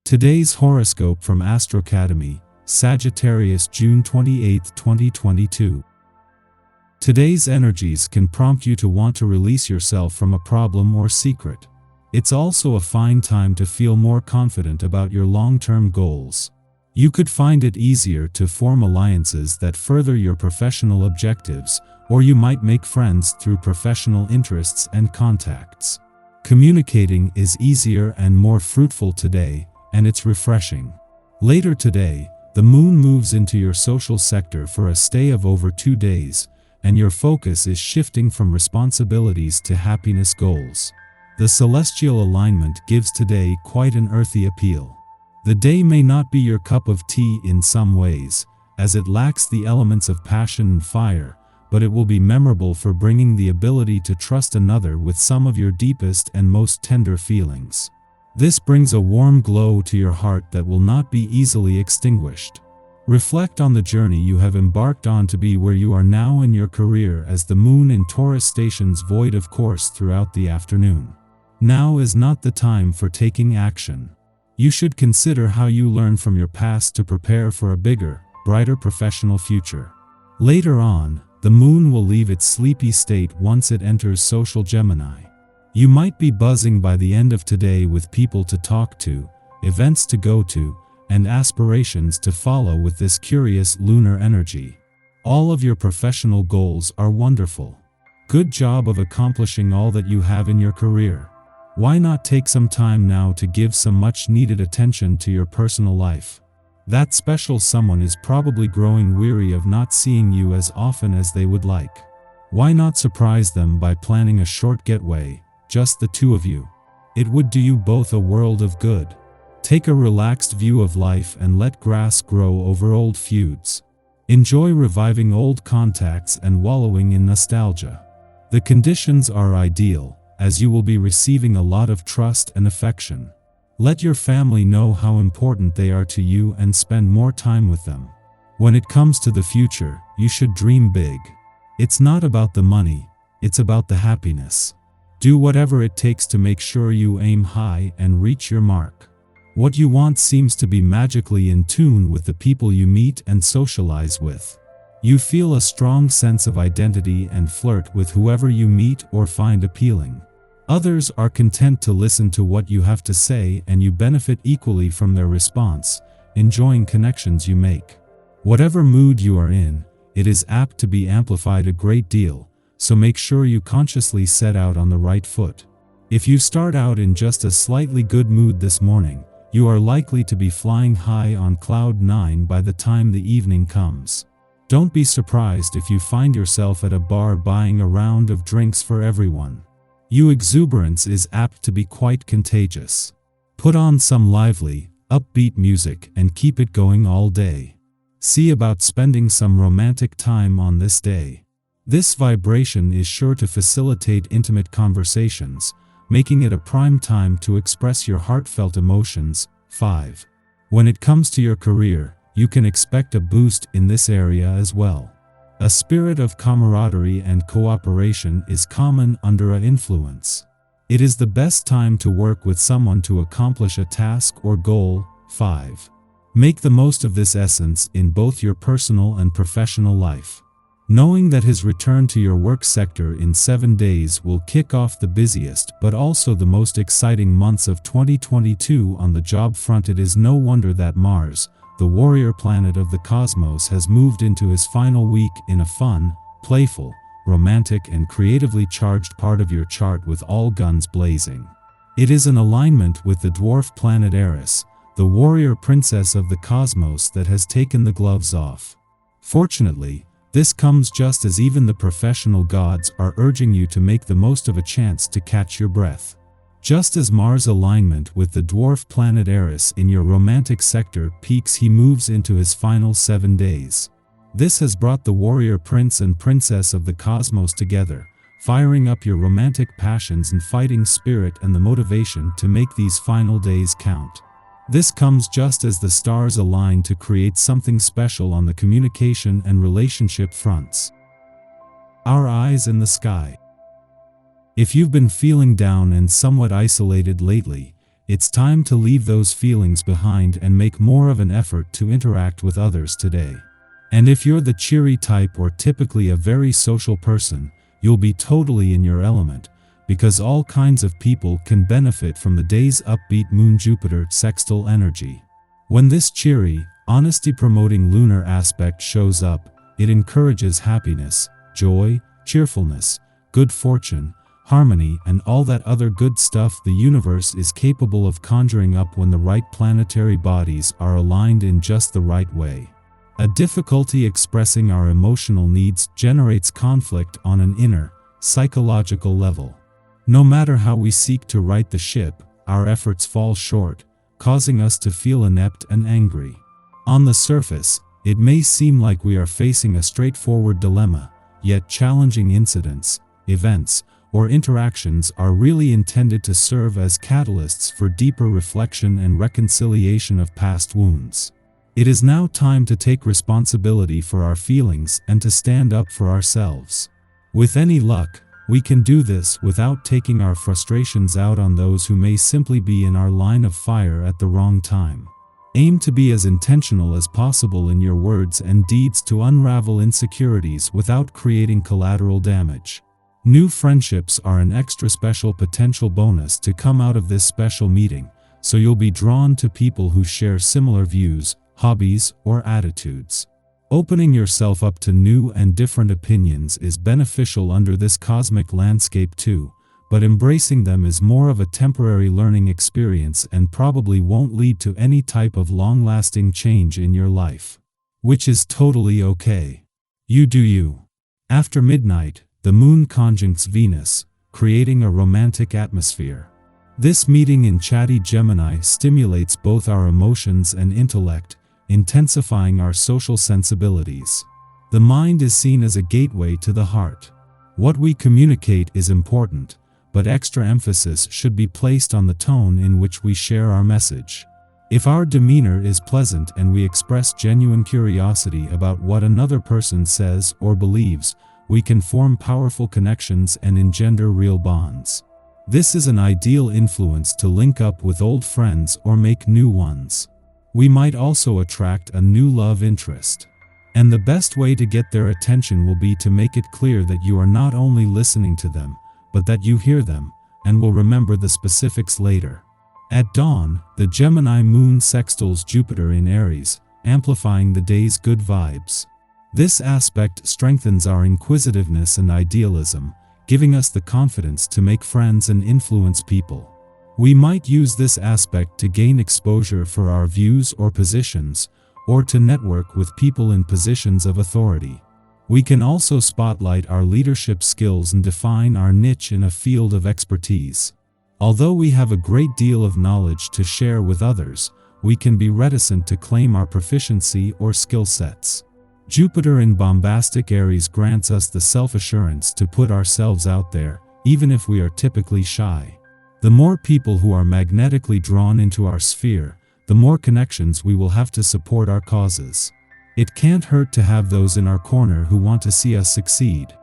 Today's horoscope from Astrocademy, Sagittarius June 28, 2022. Today's energies can prompt you to want to release yourself from a problem or secret. It's also a fine time to feel more confident about your long-term goals. You could find it easier to form alliances that further your professional objectives, or you might make friends through professional interests and contacts. Communicating is easier and more fruitful today, and it's refreshing. Later today, the moon moves into your social sector for a stay of over 2 days, and your focus is shifting from responsibilities to happiness goals. The celestial alignment gives today quite an earthy appeal. The day may not be your cup of tea in some ways, as it lacks the elements of passion and fire, but it will be memorable for bringing the ability to trust another with some of your deepest and most tender feelings. This brings a warm glow to your heart that will not be easily extinguished. Reflect on the journey you have embarked on to be where you are now in your career, as the moon in Taurus stations void of course throughout the afternoon. Now is not the time for taking action. You should consider how you learn from your past to prepare for a bigger, brighter professional future. Later on, the moon will leave its sleepy state once it enters social Gemini. You might be buzzing by the end of today with people to talk to, events to go to, and aspirations to follow with this curious lunar energy. All of your professional goals are wonderful. Good job of accomplishing all that you have in your career. Why not take some time now to give some much needed attention to your personal life? That special someone is probably growing weary of not seeing you as often as they would like. Why not surprise them by planning a short getaway, just the two of you? It would do you both a world of good. Take a relaxed view of life and let grass grow over old feuds. Enjoy reviving old contacts and wallowing in nostalgia. The conditions are ideal, as you will be receiving a lot of trust and affection. Let your family know how important they are to you and spend more time with them. When it comes to the future, you should dream big. It's not about the money, it's about the happiness. Do whatever it takes to make sure you aim high and reach your mark. What you want seems to be magically in tune with the people you meet and socialize with. You feel a strong sense of identity and flirt with whoever you meet or find appealing. Others are content to listen to what you have to say, and you benefit equally from their response, enjoying connections you make. Whatever mood you are in, it is apt to be amplified a great deal, so make sure you consciously set out on the right foot. If you start out in just a slightly good mood this morning, you are likely to be flying high on cloud 9 by the time the evening comes. Don't be surprised if you find yourself at a bar buying a round of drinks for everyone. Your exuberance is apt to be quite contagious. Put on some lively, upbeat music and keep it going all day. See about spending some romantic time on this day. This vibration is sure to facilitate intimate conversations, making it a prime time to express your heartfelt emotions. 5. When it comes to your career, you can expect a boost in this area as well. A spirit of camaraderie and cooperation is common under an influence. It is the best time to work with someone to accomplish a task or goal. 5. Make the most of this essence in both your personal and professional life. Knowing that his return to your work sector in 7 days will kick off the busiest but also the most exciting months of 2022 on the job front, it is no wonder that Mars, the warrior planet of the cosmos, has moved into his final week in a fun, playful, romantic and creatively charged part of your chart with all guns blazing. It is an alignment with the dwarf planet Eris, the warrior princess of the cosmos, that has taken the gloves off. Fortunately, this comes just as even the professional gods are urging you to make the most of a chance to catch your breath. Just as Mars' alignment with the dwarf planet Eris in your romantic sector peaks, he moves into his final 7 days. This has brought the warrior prince and princess of the cosmos together, firing up your romantic passions and fighting spirit and the motivation to make these final days count. This comes just as the stars align to create something special on the communication and relationship fronts. Our eyes in the sky. If you've been feeling down and somewhat isolated lately, It's time to leave those feelings behind and make more of an effort to interact with others today. And if you're the cheery type or typically a very social person, you'll be totally in your element, because all kinds of people can benefit from the day's upbeat Moon-Jupiter sextile energy. When this cheery, honesty-promoting lunar aspect shows up, it encourages happiness, joy, cheerfulness, good fortune, harmony, and all that other good stuff the universe is capable of conjuring up when the right planetary bodies are aligned in just the right way. A difficulty expressing our emotional needs generates conflict on an inner, psychological level. No matter how we seek to right the ship, our efforts fall short, causing us to feel inept and angry. On the surface, it may seem like we are facing a straightforward dilemma, yet challenging incidents, events, or interactions are really intended to serve as catalysts for deeper reflection and reconciliation of past wounds. It is now time to take responsibility for our feelings and to stand up for ourselves. With any luck, we can do this without taking our frustrations out on those who may simply be in our line of fire at the wrong time. Aim to be as intentional as possible in your words and deeds to unravel insecurities without creating collateral damage. New friendships are an extra special potential bonus to come out of this special meeting, so you'll be drawn to people who share similar views, hobbies, or attitudes. Opening yourself up to new and different opinions is beneficial under this cosmic landscape too, but embracing them is more of a temporary learning experience and probably won't lead to any type of long-lasting change in your life. Which is totally okay. You do you. After midnight, the Moon conjuncts Venus, creating a romantic atmosphere. This meeting in chatty Gemini stimulates both our emotions and intellect, intensifying our social sensibilities. The mind is seen as a gateway to the heart. What we communicate is important, but extra emphasis should be placed on the tone in which we share our message. If our demeanor is pleasant and we express genuine curiosity about what another person says or believes, we can form powerful connections and engender real bonds. This is an ideal influence to link up with old friends or make new ones. We might also attract a new love interest. And the best way to get their attention will be to make it clear that you are not only listening to them, but that you hear them, and will remember the specifics later. At dawn, the Gemini Moon sextiles Jupiter in Aries, amplifying the day's good vibes. This aspect strengthens our inquisitiveness and idealism, giving us the confidence to make friends and influence people. We might use this aspect to gain exposure for our views or positions, or to network with people in positions of authority. We can also spotlight our leadership skills and define our niche in a field of expertise. Although we have a great deal of knowledge to share with others, we can be reticent to claim our proficiency or skill sets. Jupiter in bombastic Aries grants us the self-assurance to put ourselves out there, even if we are typically shy. The more people who are magnetically drawn into our sphere, the more connections we will have to support our causes. It can't hurt to have those in our corner who want to see us succeed.